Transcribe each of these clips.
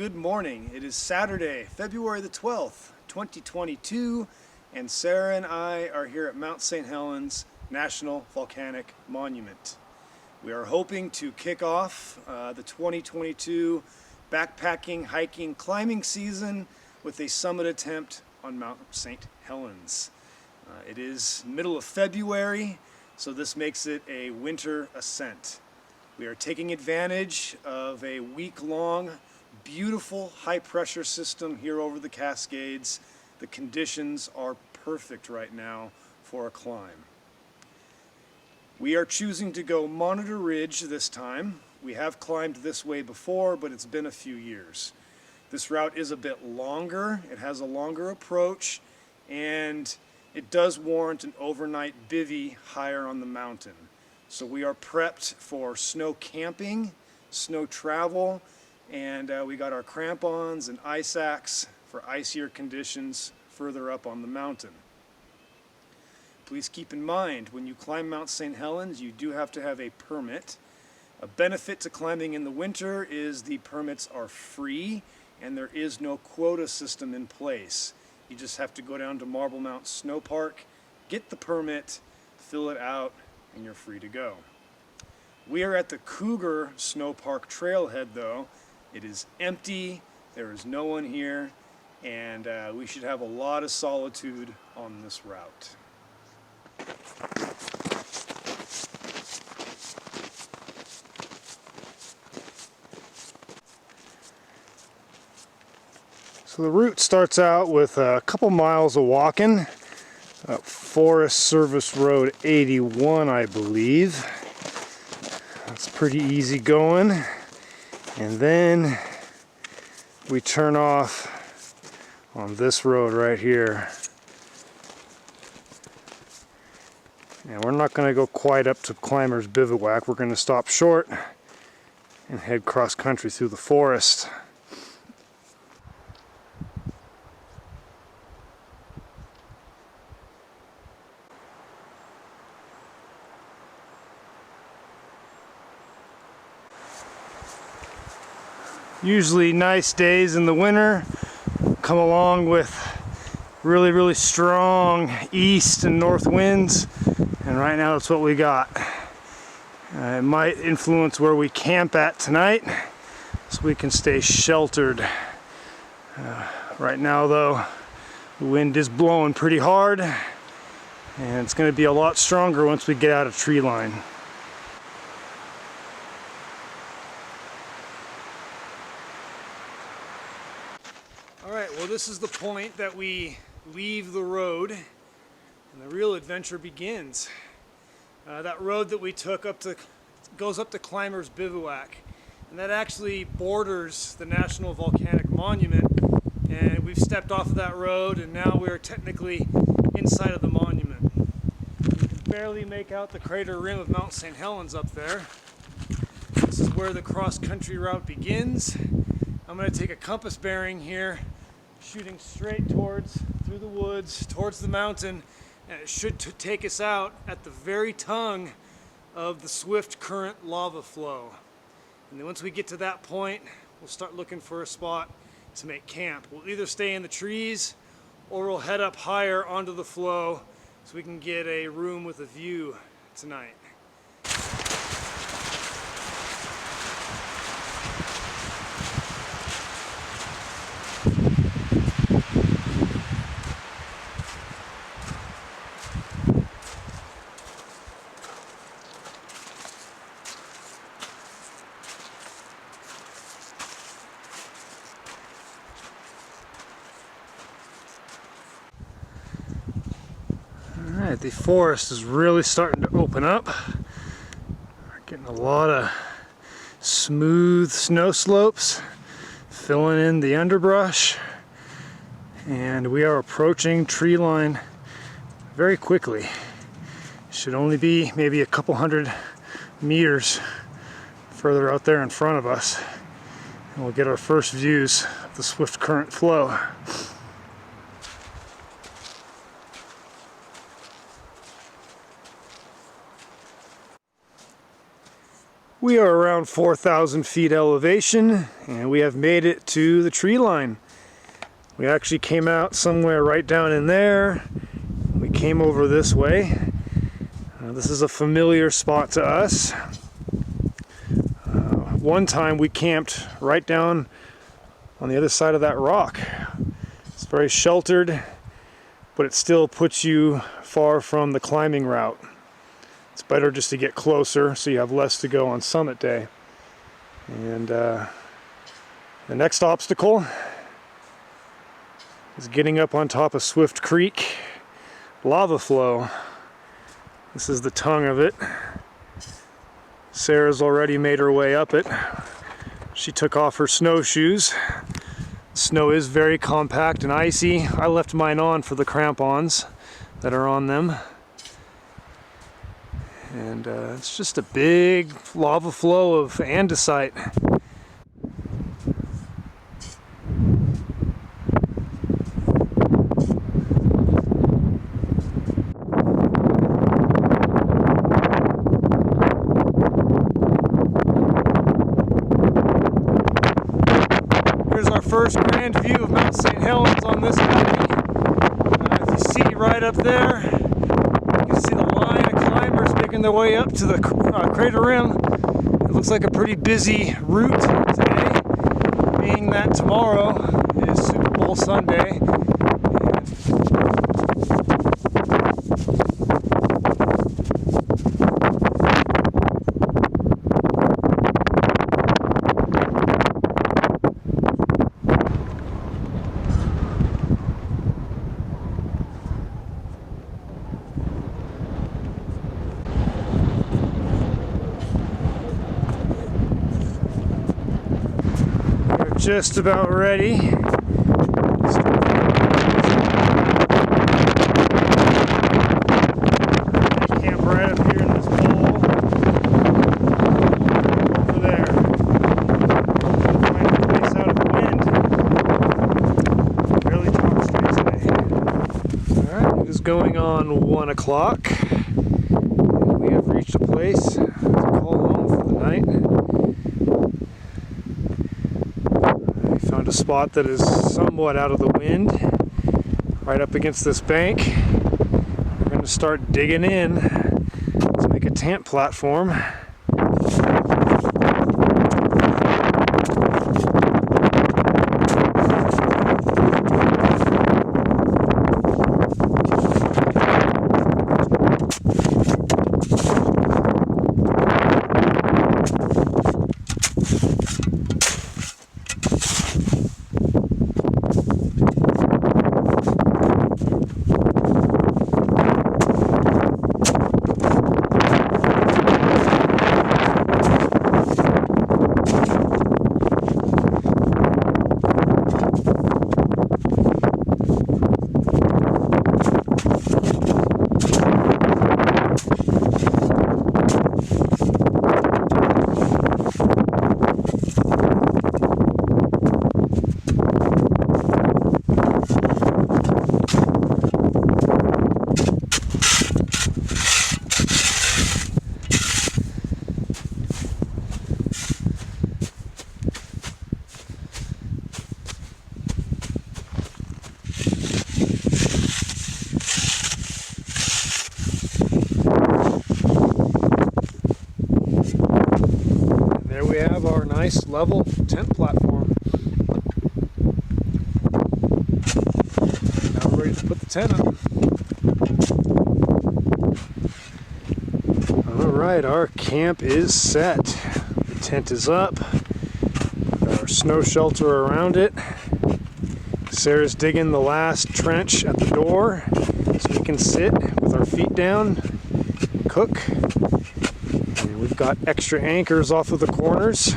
Good morning. It is Saturday, February the 12th, 2022, and Sarah and I are here at Mount St. Helens National Volcanic Monument. We are hoping to kick off the 2022 backpacking, hiking, climbing season with a summit attempt on Mount St. Helens. It is middle of February, so this makes it a winter ascent. We are taking advantage of a week-long, beautiful high-pressure system here over the Cascades. The conditions are perfect right now for a climb. We are choosing to go Monitor Ridge this time. We have climbed this way before, but it's been a few years. This route is a bit longer, it has a longer approach, and it does warrant an overnight bivvy higher on the mountain. So we are prepped for snow camping, snow travel, and we got our crampons and ice axe for icier conditions further up on the mountain. Please keep in mind, when you climb Mount St. Helens, you do have to have a permit. A benefit to climbing in the winter is the permits are free and there is no quota system in place. You just have to go down to Marble Mount Snowpark, get the permit, fill it out, and you're free to go. We are at the Cougar Snowpark trailhead though. It is empty, there is no one here, and we should have a lot of solitude on this route. So the route starts out with a couple miles of walking. Forest Service Road 81, I believe. That's pretty easy going. And then we turn off on this road right here. And we're not going to go quite up to Climber's Bivouac. We're going to stop short and head cross country through the forest. Usually nice days in the winter come along with really strong east and north winds, and right now that's what we got. It might influence where we camp at tonight so we can stay sheltered. Right now though, the wind is blowing pretty hard and it's going to be a lot stronger once we get out of tree line. Alright, well this is the point that we leave the road and the real adventure begins. That road that we took goes up to Climber's Bivouac, and that actually borders the National Volcanic Monument, and we've stepped off of that road and now we're technically inside of the monument. You can barely make out the crater rim of Mount St. Helens up there. This is where the cross-country route begins. I'm going to take a compass bearing here, shooting straight through the woods, towards the mountain, and it should take us out at the very tongue of the swift current lava flow. And then once we get to that point, we'll start looking for a spot to make camp. We'll either stay in the trees or we'll head up higher onto the flow so we can get a room with a view tonight. Alright, the forest is really starting to open up. We're getting a lot of smooth snow slopes, filling in the underbrush, and we are approaching tree line very quickly. Should only be maybe a couple hundred meters further out there in front of us, and we'll get our first views of the swift current flow. We are around 4,000 feet elevation, and we have made it to the tree line. We actually came out somewhere right down in there. We came over this way. This is a familiar spot to us. One time we camped right down on the other side of that rock. It's very sheltered, but it still puts you far from the climbing route. It's better just to get closer so you have less to go on summit day. And the next obstacle is getting up on top of Swift Creek lava flow. This is the tongue of it. Sarah's already made her way up it. She took off her snowshoes. Snow is very compact and icy. I left mine on for the crampons that are on them. And it's just a big lava flow of andesite. Here's our first grand view of Mount St. Helens on this hike. If you see right up there, you can see the line of climbers making their way up to the crater rim. It looks like a pretty busy route today, being that tomorrow is Super Bowl Sunday. Just about ready. Camp right up here in this bowl. Over there. Find a place out of the wind. Barely talk straight today. Alright, it is going on 1 o'clock. We have reached a place to call home for the night. Found a spot that is somewhat out of the wind, right up against this bank. We're going to start digging in to make a tent platform. There we have our nice level tent platform. Now we're ready to put the tent up. Alright, our camp is set. The tent is up. Got our snow shelter around it. Sarah's digging the last trench at the door so we can sit with our feet down and cook. We've got extra anchors off of the corners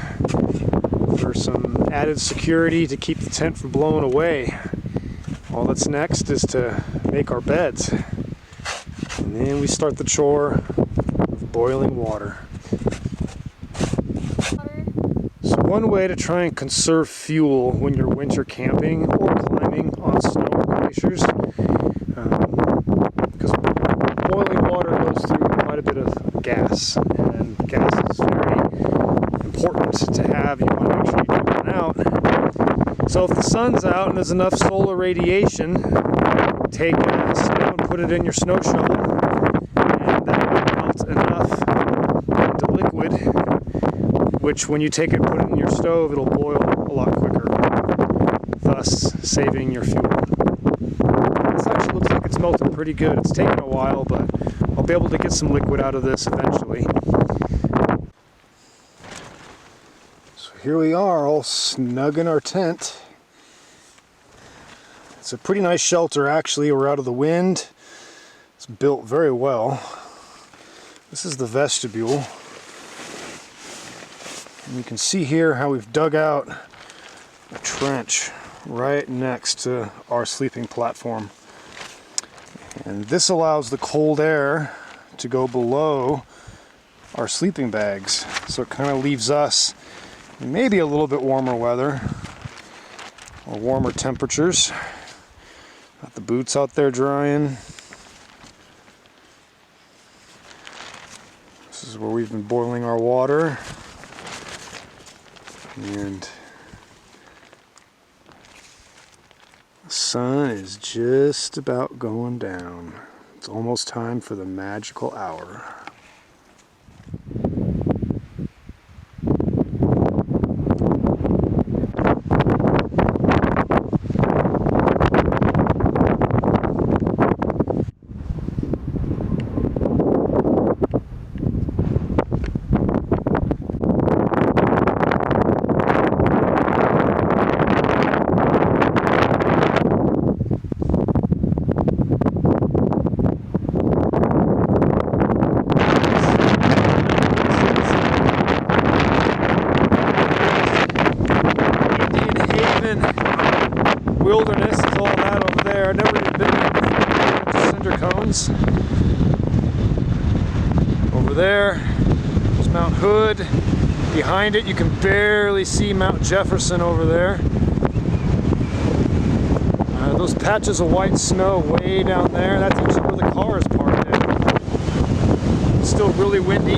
for some added security to keep the tent from blowing away. All that's next is to make our beds. And then we start the chore of boiling water. So one way to try and conserve fuel when you're winter camping or climbing on snow glaciers, because boiling water goes through quite a bit of gas, and gas is very important to have. You want to make sure you don't run out. So if the sun's out and there's enough solar radiation, take snow and put it in your snow shovel, and that will melt enough into liquid, which when you take it and put it in your stove, it'll boil a lot quicker, thus saving your fuel. This actually looks like it's melted pretty good. It's taken a while, but I'll be able to get some liquid out of this eventually. So here we are, all snug in our tent. It's a pretty nice shelter actually. We're out of the wind. It's built very well. This is the vestibule. And you can see here how we've dug out a trench right next to our sleeping platform. And this allows the cold air to go below our sleeping bags. So it kind of leaves us in maybe a little bit warmer weather or warmer temperatures. Got the boots out there drying. This is where we've been boiling our water. And the sun is just about going down. It's almost time for the magical hour. Wilderness is all that over there. I've never even been there before. Cinder cones. Over there, there's Mount Hood. Behind it, you can barely see Mount Jefferson over there. Those patches of white snow way down there, that's actually where the car is parked at. It's still really windy.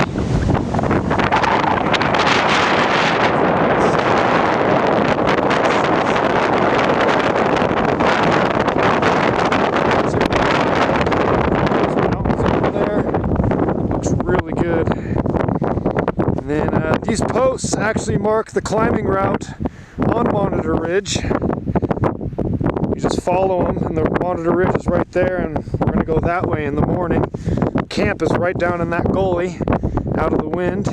These posts actually mark the climbing route on Monitor Ridge. You just follow them, and the Monitor Ridge is right there, and we're going to go that way in the morning. Camp is right down in that gully, out of the wind.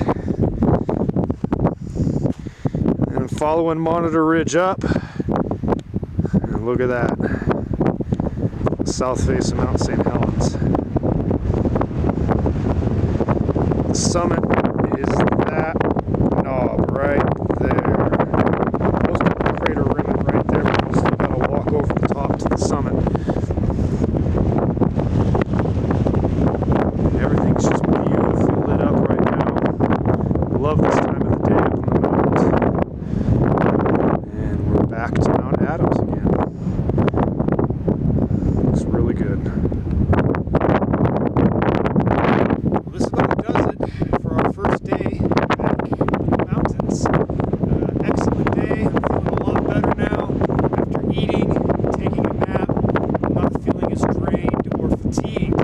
And following Monitor Ridge up, and look at that, the south face of Mount St. Helens. The summit is that knob right there. Most of the crater rim it right there, but we still gotta walk over the top to the summit. Everything's just beautifully lit up right now. I love this time of the day up in the mountains. And we're back to Mount Adams again. Looks really good. This about does it for our first day back in the mountains. Excellent day. I'm feeling a lot better now after eating, taking a nap. I'm not feeling as drained or fatigued.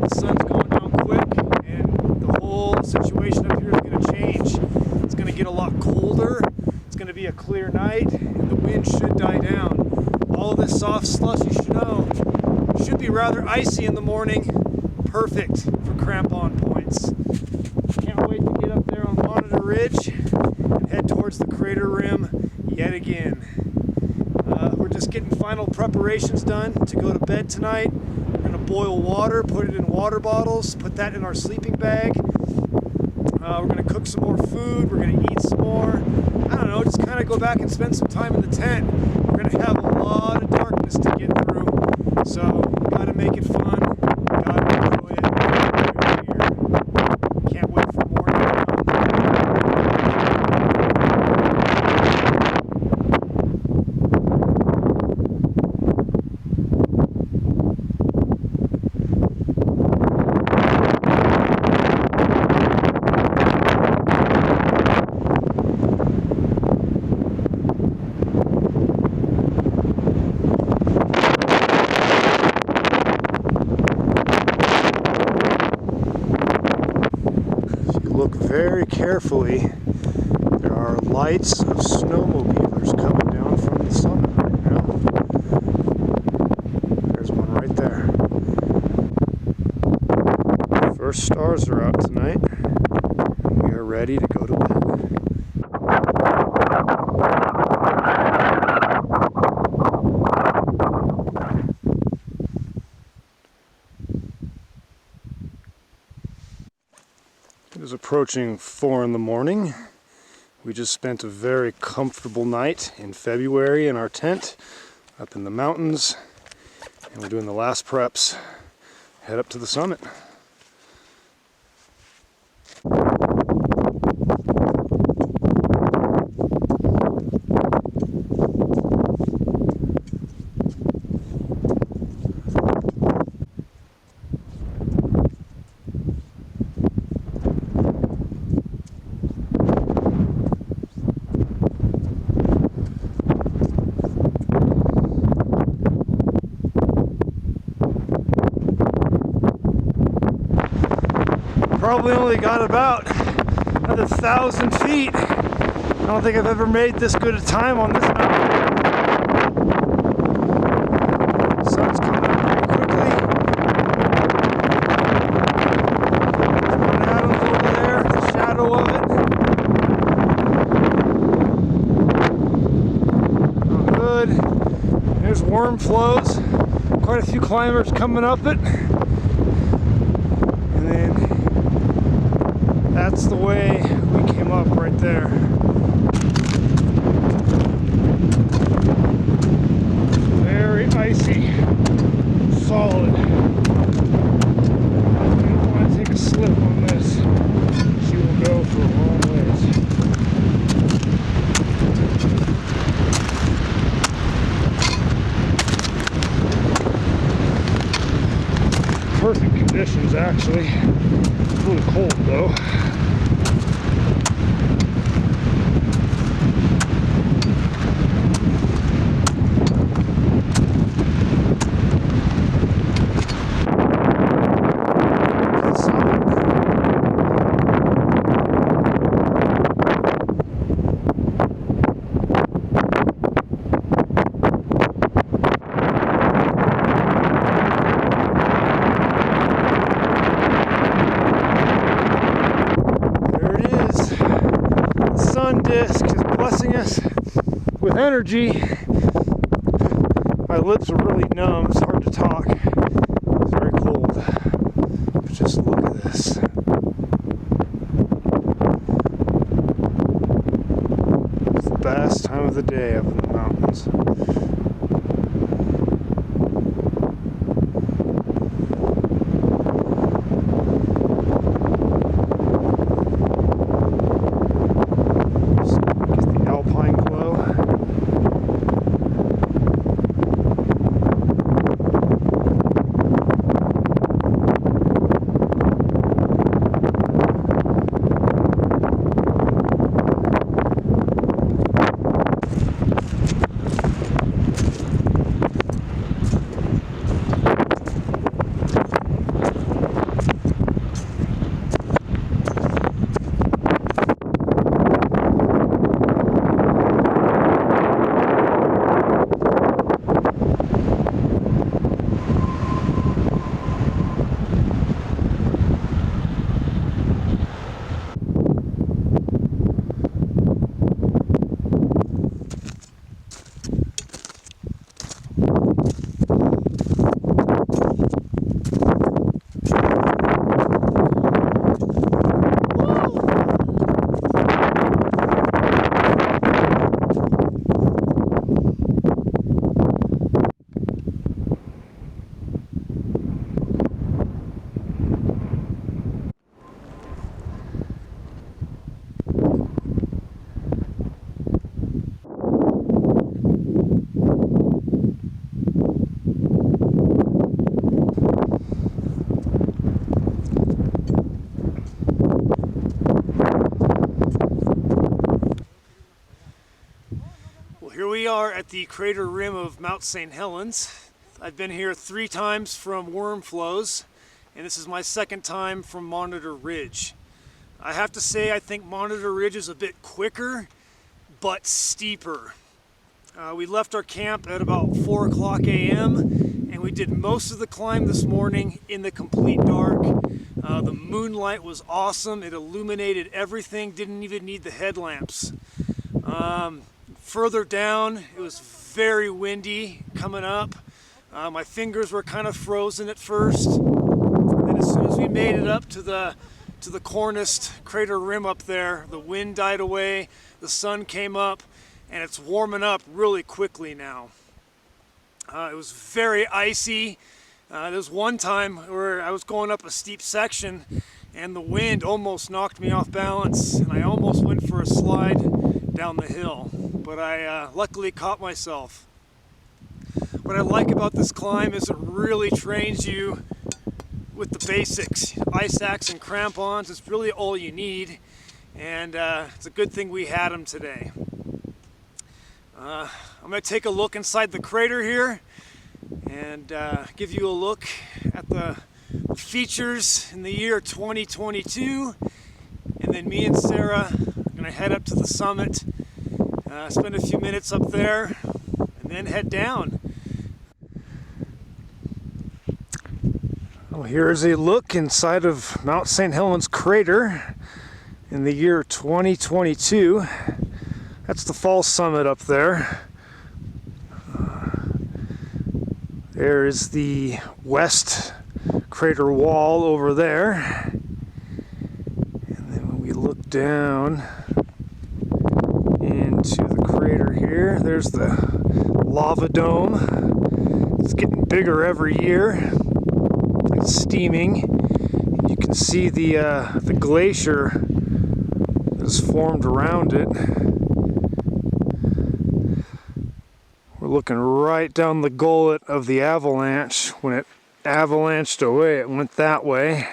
The sun's going down quick, and the whole situation up here is going to change. It's going to get a lot colder. It's going to be a clear night, and the wind should die down. All this soft slushy snow should be rather icy in the morning. Perfect for crampon points. Can't wait to get up there on Monitor Ridge and head towards the crater rim yet again. We're just getting final preparations done to go to bed tonight. We're going to boil water, put it in water bottles, put that in our sleeping bag. We're going to cook some more food. We're going to eat some more. I don't know, just kind of go back and spend some time in the tent. We're going to have a lot of darkness to get through. So, got to make it fun. Got to enjoy it. Can't wait for morning. look very carefully, there are lights of snowmobilers coming down from the summit right now. There's one right there. First stars are out tonight. We are ready to go to bed. It is approaching 4 in the morning. We just spent a very comfortable night in February in our tent up in the mountains, and we're doing the last preps. Head up to the summit. Probably only got about another 1,000 feet. I don't think I've ever made this good a time on this mountain. The sun's coming up pretty quickly. There's one Adams over there, the shadow of it. Oh, good. There's worm flows. Quite a few climbers coming up it. And then that's the way we came up right there. Very icy, solid. I don't want to take a slip on this. She will go for a long ways. Perfect conditions, actually. It's a little cold though. Disc is blessing us with energy. My lips are really numb, it's hard to talk. It's very cold. But just look at this. It's the best time of the day up in the mountains. Here we are at the crater rim of Mount St. Helens. I've been here 3 times from worm flows, and this is my 2nd time from Monitor Ridge. I have to say I think Monitor Ridge is a bit quicker, but steeper. We left our camp at about 4 o'clock a.m. and we did most of the climb this morning in the complete dark. The moonlight was awesome. It illuminated everything, didn't even need the headlamps. Further down, it was very windy coming up. My fingers were kind of frozen at first. And as soon as we made it up to the corniced crater rim up there, the wind died away, the sun came up, and it's warming up really quickly now. It was very icy. There was one time where I was going up a steep section and the wind almost knocked me off balance and I almost went for a slide down the hill, but I luckily caught myself. What I like about this climb is it really trains you with the basics. Ice axe and crampons, it's really all you need, and it's a good thing we had them today. I'm going to take a look inside the crater here and give you a look at the features in the year 2022, and then me and Sarah are going to head up to the summit, spend a few minutes up there, and then head down. Well, here is a look inside of Mount St. Helens crater in the year 2022. That's the fall summit up there. There is the west crater wall over there. And then when we look down into the crater here, there's the lava dome. It's getting bigger every year. It's steaming. You can see the glacier that is formed around it. We're looking right down the gullet of the avalanche. When it avalanched away, it went that way.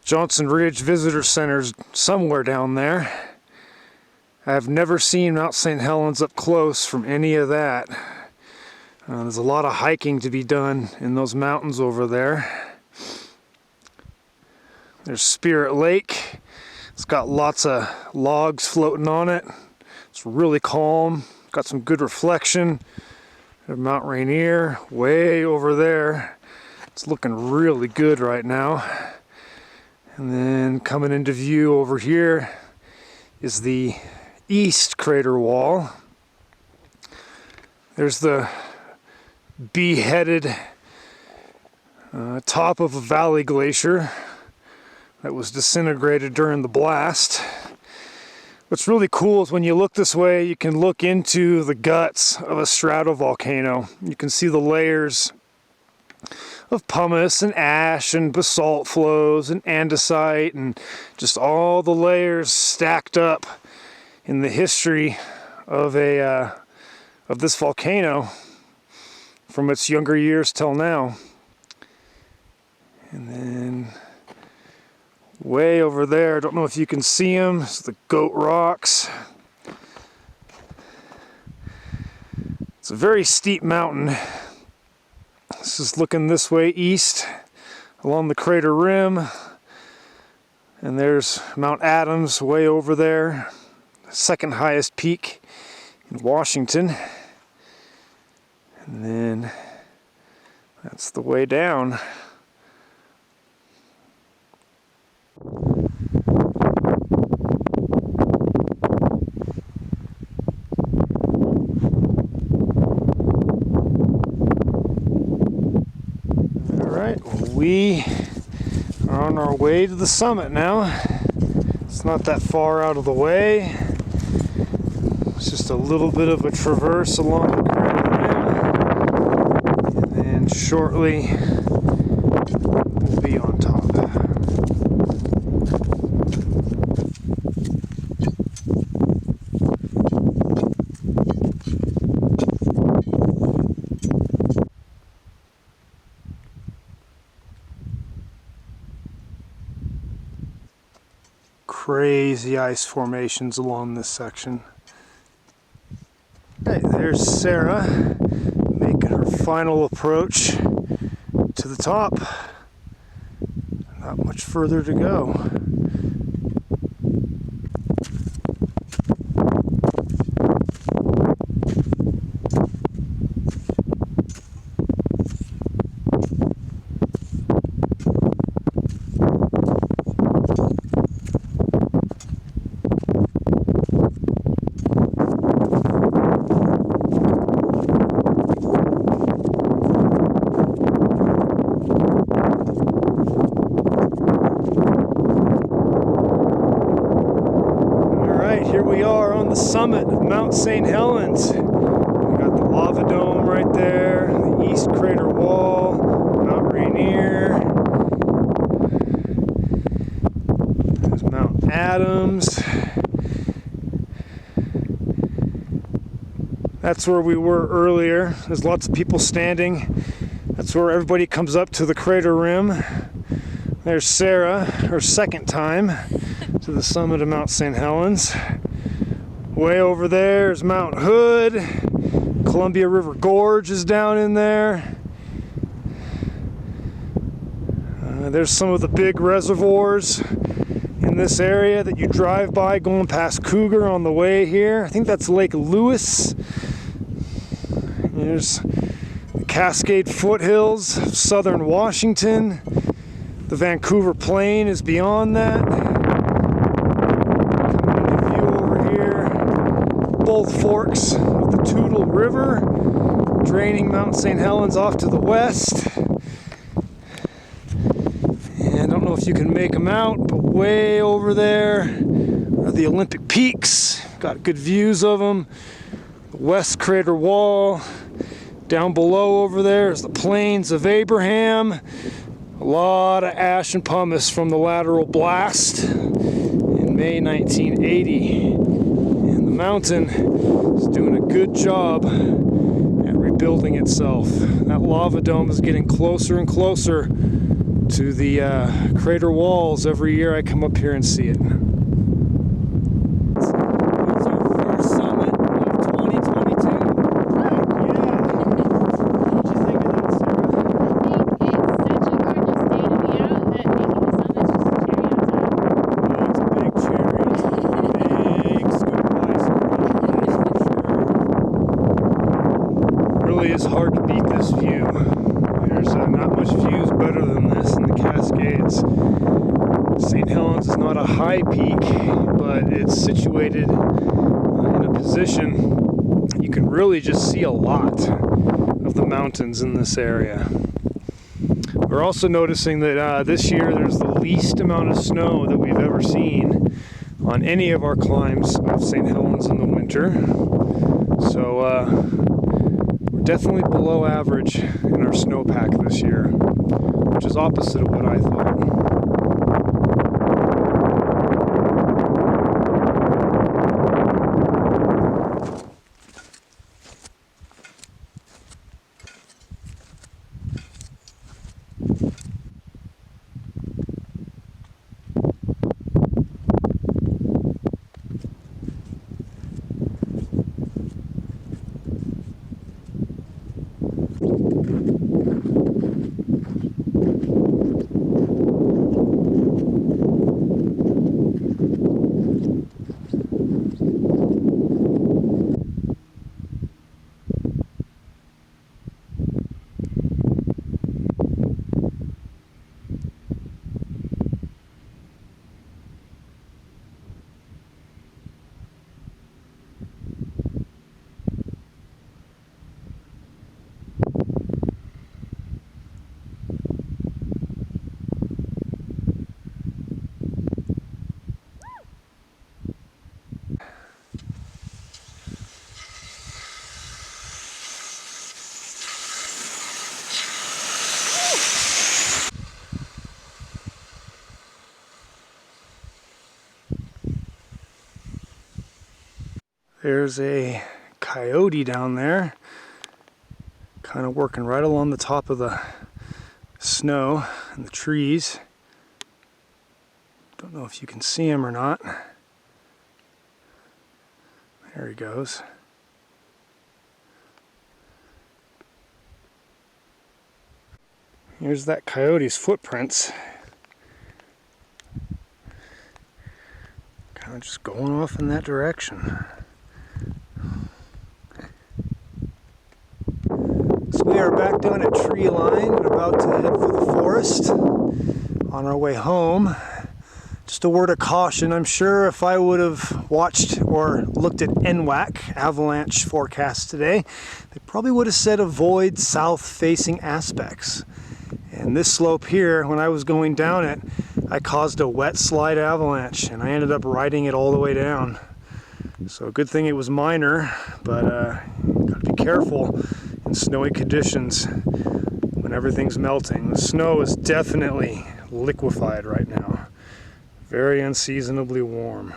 Johnson Ridge Visitor Center's somewhere down there. I've never seen Mount St. Helens up close from any of that. There's a lot of hiking to be done in those mountains over there. There's Spirit Lake. It's got lots of logs floating on it. It's really calm. Got some good reflection. There's Mount Rainier way over there. It's looking really good right now. And then coming into view over here is the east crater wall. There's the beheaded top of a valley glacier that was disintegrated during the blast. What's really cool is when you look this way, you can look into the guts of a stratovolcano. You can see the layers of pumice and ash and basalt flows and andesite and just all the layers stacked up in the history of this volcano from its younger years till now. And then way over there, I don't know if you can see them, it's the Goat Rocks. It's a very steep mountain. This is looking this way east along the crater rim, and there's Mount Adams way over there, the second highest peak in Washington. And then that's the way down. Alright, we are on our way to the summit now. It's not that far out of the way. It's just a little bit of a traverse along the crater rim. And then shortly we'll be on top. Crazy ice formations along this section. Okay, there's Sarah making her final approach to the top. Not much further to go. Here we are on the summit of Mount St. Helens. We got the lava dome right there, the east crater wall, Mount Rainier. There's Mount Adams. That's where we were earlier. There's lots of people standing. That's where everybody comes up to the crater rim. There's Sarah, her second time to the summit of Mount St. Helens. Way over there is Mount Hood. Columbia River Gorge is down in there. There's some of the big reservoirs in this area that you drive by going past Cougar on the way here. I think that's Lake Lewis. There's the Cascade foothills of southern Washington. The Vancouver Plain is beyond that. Coming into view over here. Both forks of the Toutle River, draining Mount St. Helens off to the west. And I don't know if you can make them out, but way over there are the Olympic Peaks. Got good views of them. The West Crater Wall. Down below over there is the Plains of Abraham. A lot of ash and pumice from the lateral blast in May 1980. And the mountain is doing a good job at rebuilding itself. That lava dome is getting closer and closer to the crater walls every year I come up here and see it. It's our first summit of 2022. Is hard to beat this view. There's not much views better than this in the Cascades. St. Helens is not a high peak, but it's situated in a position you can really just see a lot of the mountains in this area. We're also noticing that this year there's the least amount of snow that we've ever seen on any of our climbs of St. Helens in the winter. So definitely below average in our snowpack this year, which is opposite of what I thought. There's a coyote down there, kind of working right along the top of the snow and the trees. Don't know if you can see him or not. There he goes. Here's that coyote's footprints. kind of just going off in that direction. So we are back down at Tree Line and about to head for the forest on our way home. Just a word of caution, I'm sure if I would have watched or looked at NWAC, avalanche forecast today, they probably would have said avoid south-facing aspects. And this slope here, when I was going down it, I caused a wet slide avalanche and I ended up riding it all the way down. So good thing it was minor, but gotta be careful in snowy conditions when everything's melting. The snow is definitely liquefied right now. Very unseasonably warm.